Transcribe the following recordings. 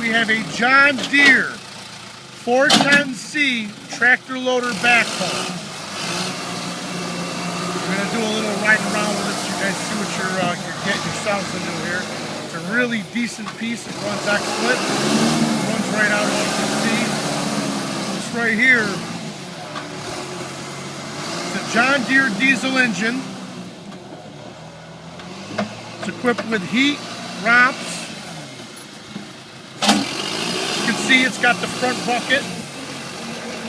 we have a John Deere 410C tractor loader backhoe. We're going to do a little riding around with it so you guys see what you're getting yourselves into here. It's a really decent piece. It runs excellent. It runs right out, as you can see. This right here, it's a John Deere diesel engine. It's equipped with heat, romps. You can see it's got the front bucket.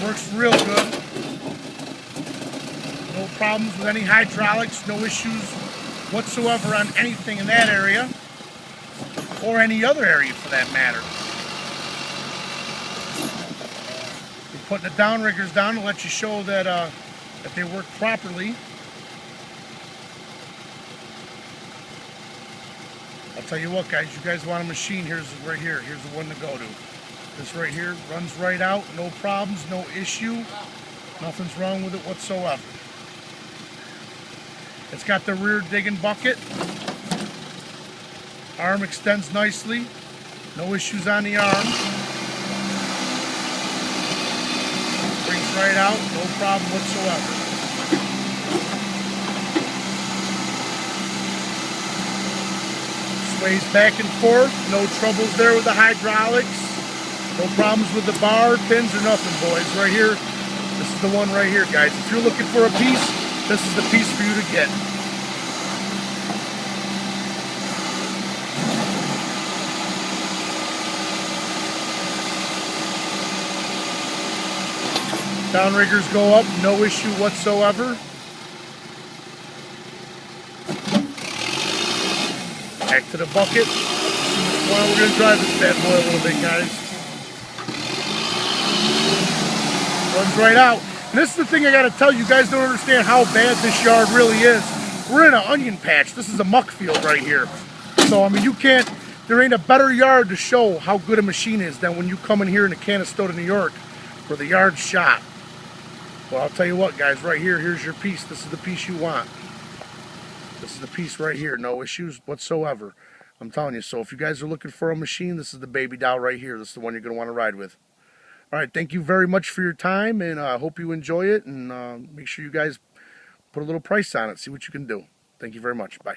Works real good. No problems with any hydraulics, no issues whatsoever on anything in that area, or any other area for that matter. We're putting the downriggers down to let you show that, that they work properly. I'll tell you what, guys, you guys want a machine, here's right here. Here's the one to go to. This right here runs right out, no problems, no issue. Nothing's wrong with it whatsoever. It's got the rear digging bucket. Arm extends nicely. No issues on the arm. Brings right out, no problem whatsoever. Sways back and forth, no troubles there with the hydraulics. No problems with the bar, pins, or nothing, boys. Right here, this is the one right here, guys. If you're looking for a piece, this is the piece for you to get. Downriggers go up, no issue whatsoever. Back to the bucket. Well, we're going to drive this bad boy a little bit, guys. Runs right out. And this is the thing I got to tell you, guys don't understand how bad this yard really is. We're in an onion patch. This is a muck field right here. So, I mean, there ain't a better yard to show how good a machine is than when you come in here in Canastota, New York, where the yard's shot. Well, I'll tell you what, guys, right here, here's your piece. This is the piece you want. This is the piece right here. No issues whatsoever. I'm telling you. So if you guys are looking for a machine, this is the baby doll right here. This is the one you're going to want to ride with. All right, thank you very much for your time, and I hope you enjoy it, and make sure you guys put a little price on it, see what you can do. Thank you very much. Bye.